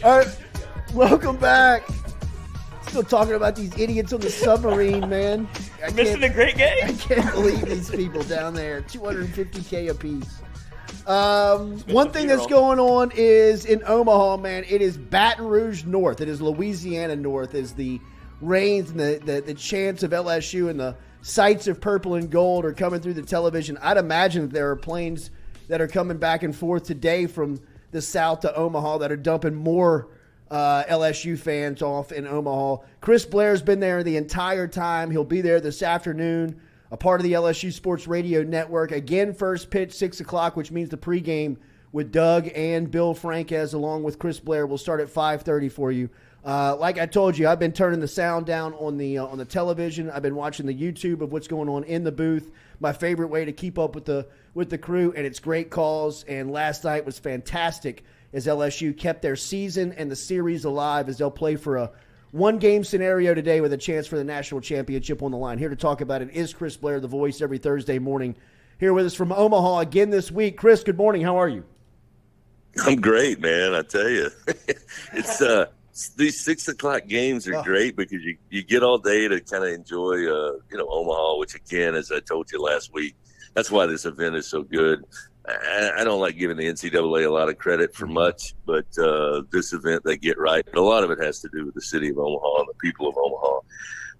All right, welcome back. Still talking about these idiots on the submarine, man. Missing a great game. I can't believe these people down there. $250K apiece. One thing that's going on is in Omaha, man. It is Baton Rouge North. It is Louisiana North. As the reigns and the chants of LSU and the sights of purple and gold are coming through the television. I'd imagine that there are planes that are coming back and forth today from the south to Omaha that are dumping more LSU fans off in Omaha. Chris Blair's been there the entire time. He'll be there this afternoon, a part of the LSU Sports Radio Network. Again, first pitch, 6 o'clock, which means the pregame with Doug and Bill Franquez along with Chris Blair will start at 5:30 for you. Like I told you, I've been turning the sound down on the television. I've been watching the YouTube of what's going on in the booth. My favorite way to keep up with the crew, and it's great calls. And last night was fantastic as LSU kept their season and the series alive as they'll play for a one-game scenario today with a chance for the national championship on the line. Here to talk about it is Chris Blair, the voice, every Thursday morning. Here with us from Omaha again this week. Chris, good morning. How are you? I'm great, man. I tell you, it's these 6 o'clock games are great because you get all day to kind of enjoy, Omaha, which again, as I told you last week, that's why this event is so good. I don't like giving the NCAA a lot of credit for much, but this event they get right. A lot of it has to do with the city of Omaha and the people of Omaha.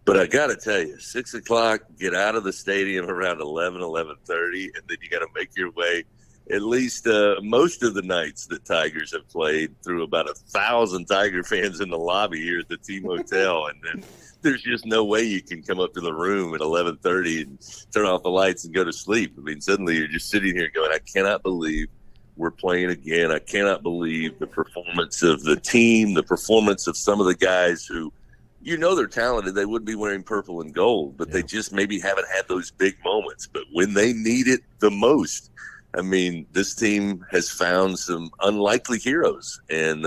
But I got to tell you, 6 o'clock, get out of the stadium around 11:30, and then you got to make your way at least most of the nights that Tigers have played through about 1,000 Tiger fans in the lobby here at the team hotel. And then there's just no way you can come up to the room at 11:30 and turn off the lights and go to sleep. I mean, suddenly you're just sitting here going, I cannot believe we're playing again. I cannot believe the performance of the team, the performance of some of the guys who, they're talented. They would be wearing purple and gold, but they just maybe haven't had those big moments. But when they need it the most, I mean, this team has found some unlikely heroes, and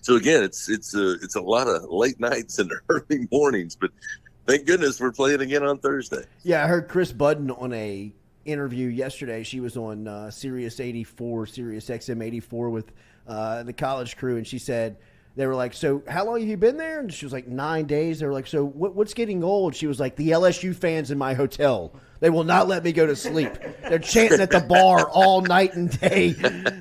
so again, it's a lot of late nights and early mornings. But thank goodness we're playing again on Thursday. Yeah, I heard Chris Budden on a interview yesterday. She was on Sirius XM 84 with the college crew, and she said they were like, "So how long have you been there?" And she was like, 9 days. They were like, "So what's getting old?" She was like, "The LSU fans in my hotel. They will not let me go to sleep. They're chanting at the bar all night and day.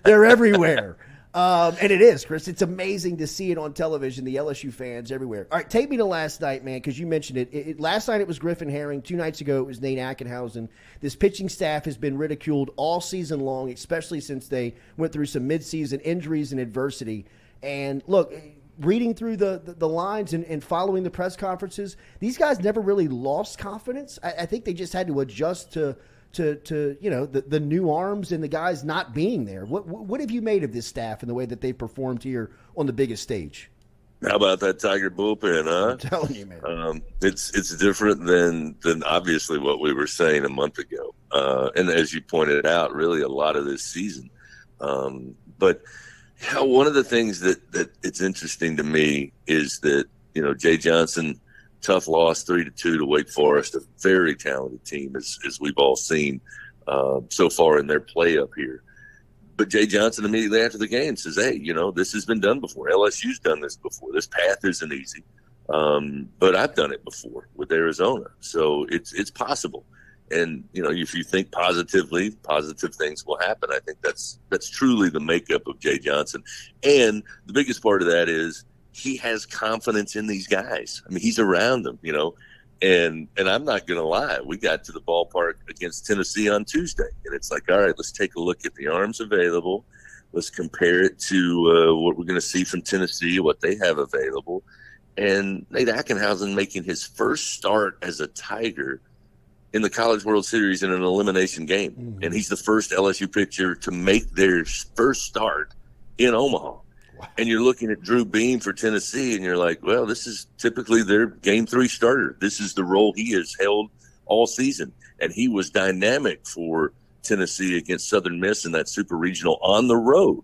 They're everywhere." And it is, Chris. It's amazing to see it on television, the LSU fans everywhere. All right, take me to last night, man, because you mentioned it. Last night it was Griffin Herring. 2 nights ago it was Nate Ackenhausen. This pitching staff has been ridiculed all season long, especially since they went through some midseason injuries and adversity. And look, reading through the lines and following the press conferences, these guys never really lost confidence. I think they just had to adjust to the new arms and the guys not being there. What have you made of this staff and the way that they performed here on the biggest stage? How about that Tiger bullpen, huh? I'm telling you, man. It's different than obviously what we were saying a month ago. And as you pointed out, really a lot of this season. But one of the things that it's interesting to me is that, Jay Johnson, tough loss 3-2 to Wake Forest, a very talented team as we've all seen so far in their play up here. But Jay Johnson immediately after the game says, "Hey, this has been done before. LSU's done this before. This path isn't easy, but I've done it before with Arizona, so it's possible." And if you think positively, positive things will happen. I think that's truly the makeup of Jay Johnson, and the biggest part of that is he has confidence in these guys. I mean, he's around them, and I'm not going to lie. We got to the ballpark against Tennessee on Tuesday, and it's like, all right, let's take a look at the arms available. Let's compare it to what we're going to see from Tennessee, what they have available. And Nate Ackenhausen making his first start as a Tiger in the College World Series in an elimination game. Mm-hmm. And he's the first LSU pitcher to make their first start in Omaha. And you're looking at Drew Beam for Tennessee, and you're like, well, this is typically their Game 3 starter. This is the role he has held all season. And he was dynamic for Tennessee against Southern Miss in that Super Regional on the road.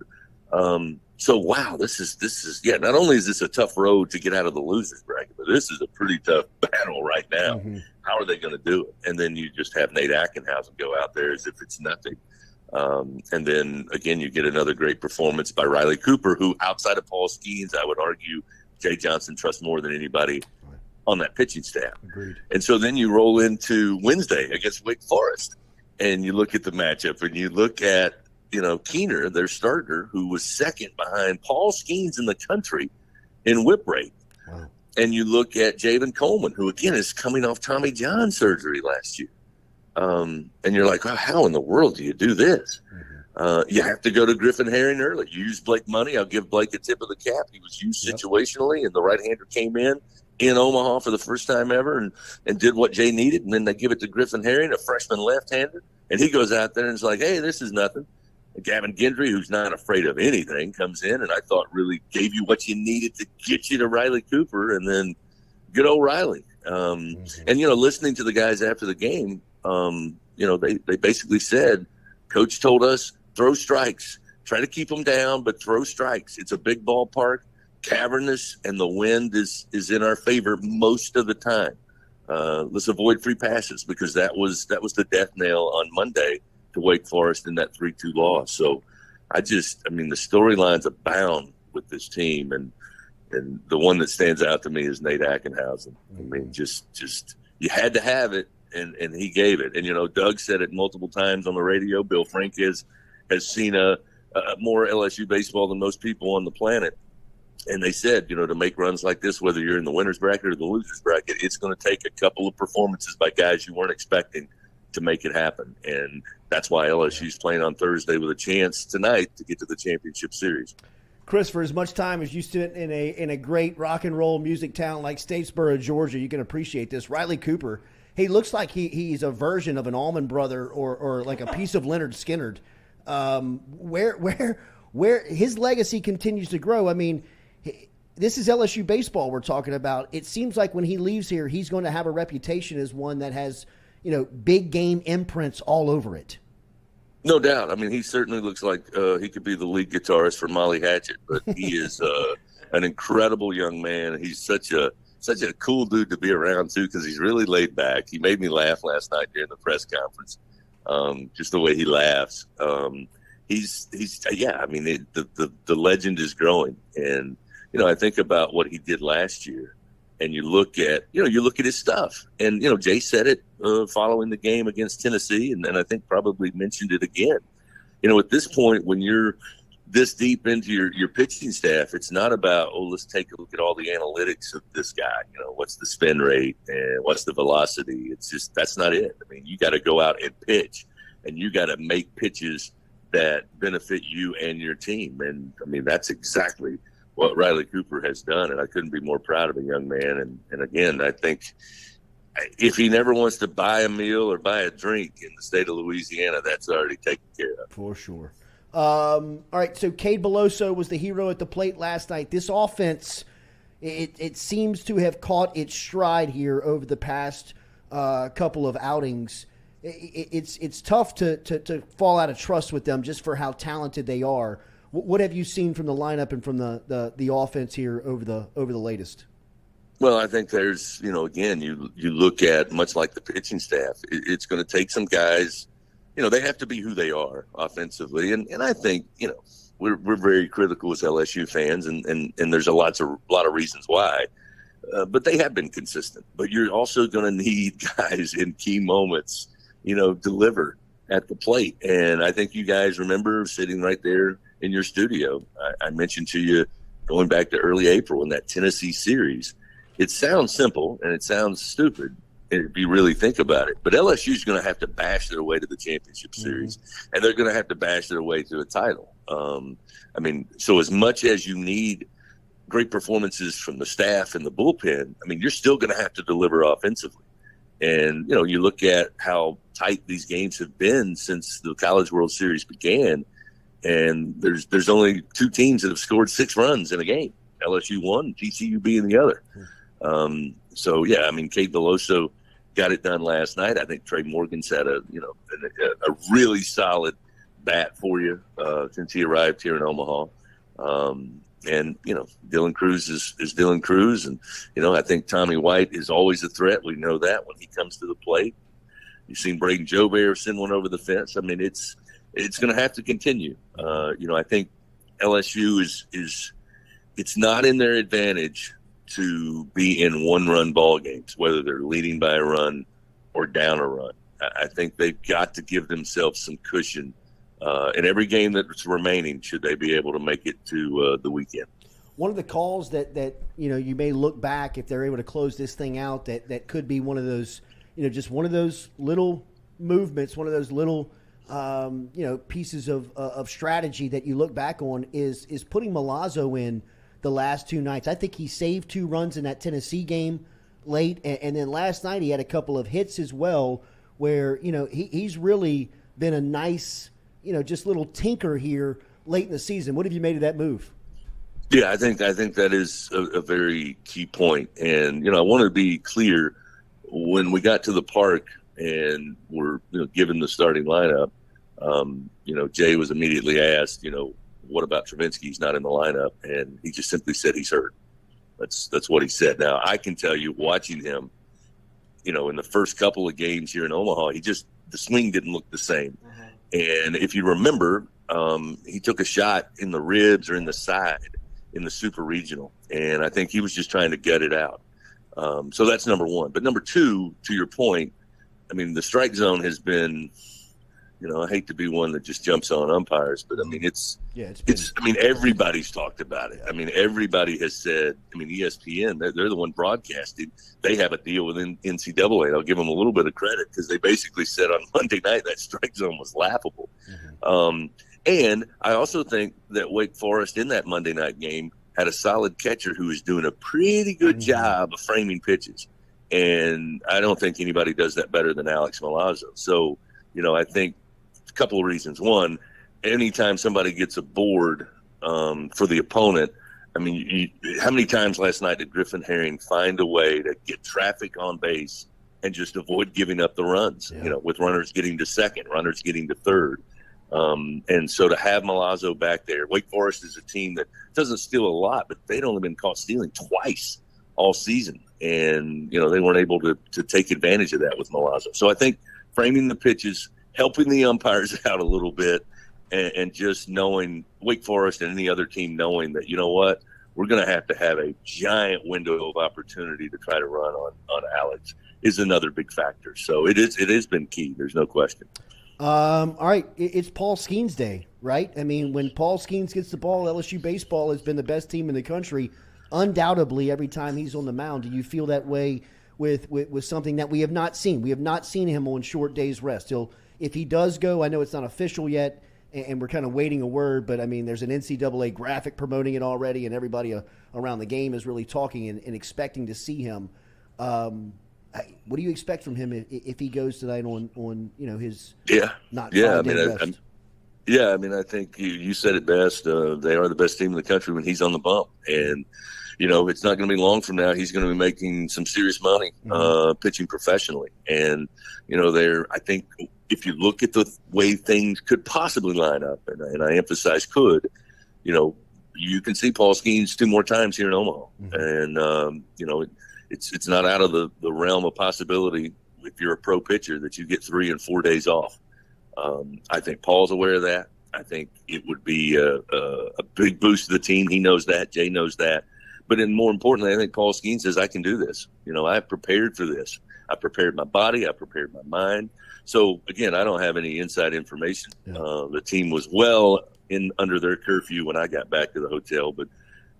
So, wow, this is not only is this a tough road to get out of the losers bracket, but this is a pretty tough battle right now. Mm-hmm. How are they going to do it? And then you just have Nate Ackenhausen go out there as if it's nothing. And then, again, you get another great performance by Riley Cooper, who, outside of Paul Skeens, I would argue Jay Johnson trusts more than anybody on that pitching staff. Agreed. And so then you roll into Wednesday against Wake Forest, and you look at the matchup, and you look at, Keener, their starter, who was second behind Paul Skeens in the country in whip rate. Wow. And you look at Javen Coleman, who, again, is coming off Tommy John surgery last year. And you're like, oh, how in the world do you do this? Mm-hmm. You have to go to Griffin Herring early. You use Blake Money. I'll give Blake a tip of the cap. He was used situationally, and the right-hander came in Omaha for the first time ever and did what Jay needed. And then they give it to Griffin Herring, a freshman left-hander, and he goes out there and is like, hey, this is nothing. And Gavin Gendry, who's not afraid of anything, comes in and I thought really gave you what you needed to get you to Riley Cooper, and then good old Riley. And, listening to the guys after the game, they basically said, Coach told us, throw strikes. Try to keep them down, but throw strikes. It's a big ballpark, cavernous, and the wind is in our favor most of the time. Let's avoid free passes, because that was the death nail on Monday to Wake Forest in that 3-2 loss. So the storylines abound with this team, and the one that stands out to me is Nate Ackenhausen. I mean, just you had to have it, and he gave it. And, Doug said it multiple times on the radio. Bill Frank has seen a more LSU baseball than most people on the planet. And they said, to make runs like this, whether you're in the winner's bracket or the loser's bracket, it's going to take a couple of performances by guys you weren't expecting to make it happen. And that's why LSU's playing on Thursday with a chance tonight to get to the championship series. Chris, for as much time as you spent in a great rock and roll music town like Statesboro, Georgia, you can appreciate this. Riley Cooper, he looks like he's a version of an Allman Brother or like a piece of Leonard Skinner. Where his legacy continues to grow. I mean, this is LSU baseball we're talking about. It seems like when he leaves here, he's going to have a reputation as one that has, big game imprints all over it. No doubt. I mean, he certainly looks like he could be the lead guitarist for Molly Hatchet, but he is an incredible young man. He's such a cool dude to be around too, because he's really laid back. He made me laugh last night during the press conference. Just the way he laughs. The legend is growing. And, I think about what he did last year, and you look at his stuff, and, Jay said it following the game against Tennessee. And I think probably mentioned it again, at this point, when you're this deep into your pitching staff, it's not about, let's take a look at all the analytics of this guy. What's the spin rate and what's the velocity? It's just, that's not it. I mean, you got to go out and pitch, and you got to make pitches that benefit you and your team. And I mean, that's exactly what Riley Cooper has done. And I couldn't be more proud of a young man. And again, I think if he never wants to buy a meal or buy a drink in the state of Louisiana, that's already taken care of. For sure. All right, so Cade Belloso was the hero at the plate last night. This offense, it seems to have caught its stride here over the past couple of outings. It's tough to fall out of trust with them just for how talented they are. What have you seen from the lineup and from the offense here over the latest? Well, I think there's, again, you look at, much like the pitching staff, it's going to take some guys. They have to be who they are offensively. And I think, we're very critical as LSU fans, and there's a lot of reasons why. But they have been consistent. But you're also going to need guys in key moments, deliver at the plate. And I think you guys remember sitting right there in your studio. I mentioned to you going back to early April in that Tennessee series. It sounds simple and it sounds stupid if you really think about it. But LSU is going to have to bash their way to the championship series, and they're going to have to bash their way to a title. So as much as you need great performances from the staff and the bullpen, you're still going to have to deliver offensively. And, you look at how tight these games have been since the College World Series began, and there's only two teams that have scored 6 runs in a game. LSU one, TCU being the other. Cade Belloso got it done last night. I think Trey Morgan's had a really solid bat for you since he arrived here in Omaha. Dylan Cruz is Dylan Cruz. And, I think Tommy White is always a threat. We know that when he comes to the plate. You've seen Braden Joubert send one over the fence. it's going to have to continue. I think LSU is it's not in their advantage to be in one-run ball games, whether they're leading by a run or down a run. I think they've got to give themselves some cushion in every game that's remaining, should they be able to make it to the weekend. One of the calls that you may look back if they're able to close this thing out that could be one of those, just one of those little movements, one of those little pieces of strategy that you look back on is putting Milazzo in the last two nights. I think he saved 2 runs in that Tennessee game late, and then last night he had a couple of hits as well where he's really been a nice just little tinker here late in the season. What have you made of that move? Yeah, I think that is a very key point. And I want to be clear, when we got to the park and were given the starting lineup, Jay was immediately asked, what about Travinsky? He's not in the lineup, and he just simply said he's hurt. That's what he said. Now, I can tell you, watching him, in the first couple of games here in Omaha, the swing didn't look the same. Mm-hmm. And if you remember, he took a shot in the ribs or in the side in the Super Regional, and I think he was just trying to gut it out. So that's number one. But number two, to your point, I mean, the strike zone has been, I hate to be one that just jumps on umpires, but I mean, everybody's talked about it. I mean, everybody has said, ESPN, they're the one broadcasting. They have a deal with NCAA. I'll give them a little bit of credit because they basically said on Monday night that strike zone was laughable. Mm-hmm. And I also think that Wake Forest in that Monday night game had a solid catcher who was doing a pretty good job of framing pitches. And I don't think anybody does that better than Alex Milazzo. So, I think a couple of reasons. One, anytime somebody gets a board for the opponent, how many times last night did Griffin Herring find a way to get traffic on base and just avoid giving up the runs, with runners getting to second, runners getting to third. And so to have Milazzo back there, Wake Forest is a team that doesn't steal a lot, but they'd only been caught stealing twice all season. And, they weren't able to take advantage of that with Milazzo. So I think framing the pitches, helping the umpires out a little bit, and just knowing Wake Forest and any other team knowing that, we're going to have a giant window of opportunity to try to run on Alex is another big factor. So it has been key. There's no question. All right, it's Paul Skeens Day, right? I mean, when Paul Skeens gets the ball, LSU baseball has been the best team in the country, undoubtedly, every time he's on the mound. Do you feel that way with something that we have not seen? We have not seen him on short days rest. If he does go, I know it's not official yet, and we're kind of waiting a word, but, there's an NCAA graphic promoting it already, and everybody around the game is really talking and expecting to see him. What do you expect from him if he goes tonight on his not 5-day rest? I think you said it best. They are the best team in the country when he's on the bump, and it's not going to be long from now. He's going to be making some serious money pitching professionally, and I think if you look at the way things could possibly line up, and I emphasize could, you can see Paul Skeens 2 more times here in Omaha, and It's not out of the realm of possibility if you're a pro pitcher that you get 3 and 4 days off. I think Paul's aware of that. I think it would be a big boost to the team. He knows that. Jay knows that. But more importantly, I think Paul Skeens says, I can do this. I've prepared for this. I prepared my body. I prepared my mind. So, again, I don't have any inside information. Yeah. The team was well under their curfew when I got back to the hotel. But,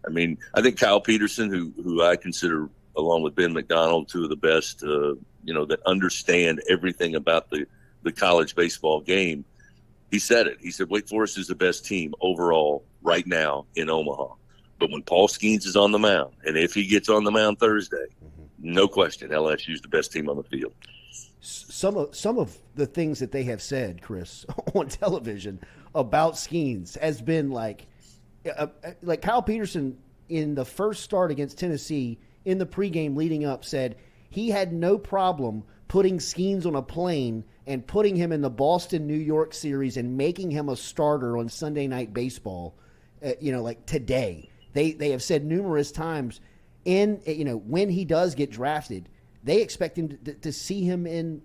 I think Kyle Peterson, who I consider – along with Ben McDonald, 2 of the best, that understand everything about the college baseball game. He said it. He said, Wake Forest is the best team overall right now in Omaha. But when Paul Skeens is on the mound, and if he gets on the mound Thursday, no question, LSU is the best team on the field. Some of the things that they have said, Chris, on television about Skeens has been like Kyle Peterson in the first start against Tennessee in the pregame leading up said he had no problem putting Skeens on a plane and putting him in the Boston-New York series and making him a starter on Sunday Night Baseball, today. They have said numerous times when he does get drafted, they expect him to see him in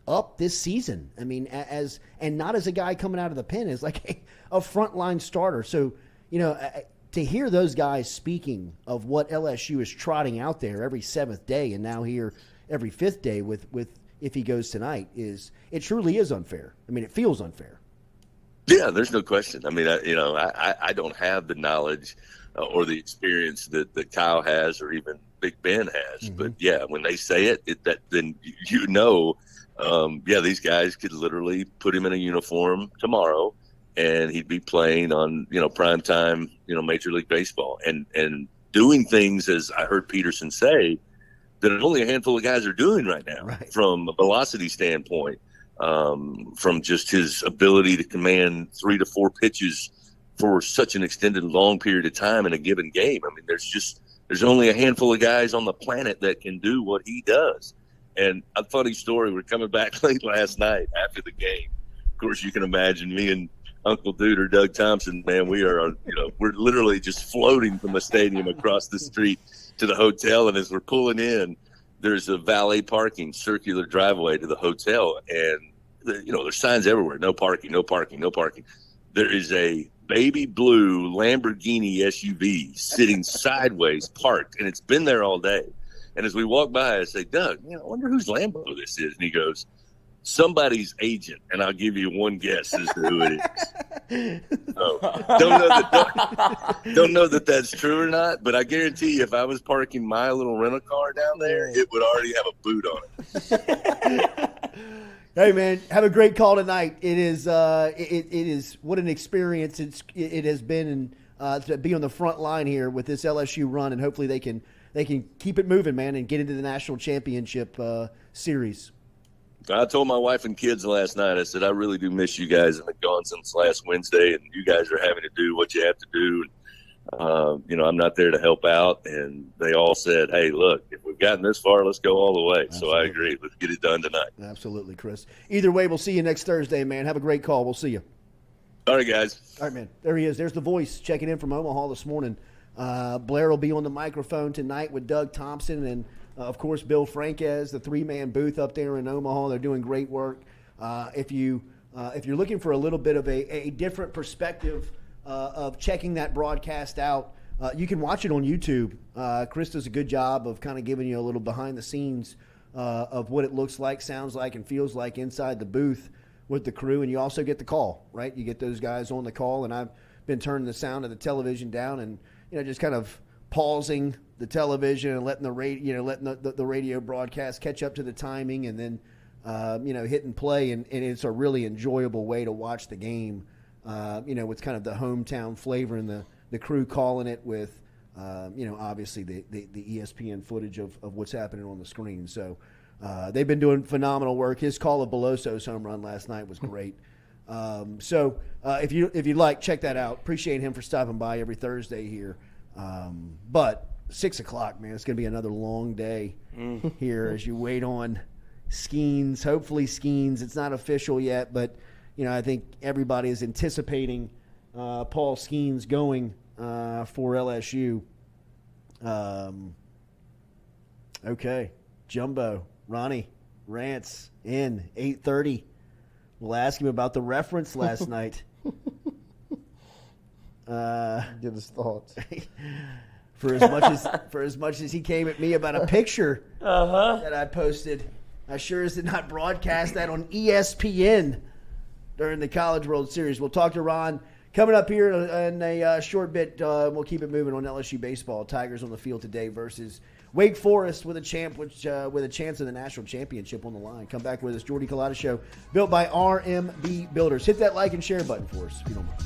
up this season. I mean, and not as a guy coming out of the pen, as like a frontline starter. So, to hear those guys speaking of what LSU is trotting out there every seventh day, and now here every fifth day with if he goes tonight, it truly is unfair. I mean, it feels unfair. Yeah, there's no question. I mean, I don't have the knowledge or the experience that Kyle has, or even Big Ben has. Mm-hmm. But yeah, when they say it, then these guys could literally put him in a uniform tomorrow, and he'd be playing on primetime Major League Baseball and doing things, as I heard Peterson say, that only a handful of guys are doing right now, right, from a velocity standpoint. From just his ability to command 3 to 4 pitches for such an extended long period of time in a given game. I mean, there's only a handful of guys on the planet that can do what he does. And a funny story, we're coming back late last night after the game. Of course, you can imagine me and Uncle Dude or Doug Thompson, man, we're literally just floating from the stadium across the street to the hotel. And as we're pulling in, there's a valet parking circular driveway to the hotel, and there's signs everywhere: no parking, no parking, no parking. There is a baby blue Lamborghini SUV sitting sideways, parked, and it's been there all day. And as we walk by, I say, "Doug, I wonder whose Lambo this is." And he goes, "Somebody's agent," and I'll give you one guess as to who it is. So, don't know that that's true or not, but I guarantee you, if I was parking my little rental car down there, it would already have a boot on it. Hey man, have a great call tonight. It is what an experience it has been, to be on the front line here with this LSU run, and hopefully they can keep it moving, man, and get into the national championship series. I told my wife and kids last night, I said, I really do miss you guys. I've been gone since last Wednesday, and you guys are having to do what you have to do. And, I'm not there to help out. And they all said, hey, look, if we've gotten this far, let's go all the way. Absolutely. So I agree. Let's get it done tonight. Absolutely, Chris. Either way, we'll see you next Thursday, man. Have a great call. We'll see you. All right, guys. All right, man. There he is. There's the voice checking in from Omaha this morning. Blair will be on the microphone tonight with Doug Thompson and, of course, Bill Franquez, the 3-man booth up there in Omaha. They're doing great work. If you're looking for a little bit of a different perspective of checking that broadcast out, you can watch it on YouTube. Chris does a good job of kind of giving you a little behind the scenes of what it looks like, sounds like, and feels like inside the booth with the crew. And you also get the call, right? You get those guys on the call, and I've been turning the sound of the television down and just kind of pausing the television and letting the radio broadcast catch up to the timing, and then hitting play, and it's a really enjoyable way to watch the game. With kind of the hometown flavor and the crew calling it with, obviously the ESPN footage of what's happening on the screen. So they've been doing phenomenal work. His call of Belloso's home run last night was great. So if you'd like, check that out. Appreciate him for stopping by every Thursday here. But 6 o'clock, man, it's going to be another long day here as you wait on Skeens. Hopefully Skeens. It's not official yet, but I think everybody is anticipating Paul Skeens going for LSU. Okay, Jumbo, Ronnie, Rants in 8:30. We'll ask him about the reference last night. Get his thoughts. For as much as he came at me about a picture that I posted, I sure as did not broadcast that on ESPN during the College World Series. We'll talk to Ron coming up here in a short bit. We'll keep it moving on LSU baseball. Tigers on the field today versus Wake Forest with a chance of the national championship on the line. Come back with us, Jordy Culotta Show, built by RMB Builders. Hit that like and share button for us if you don't mind.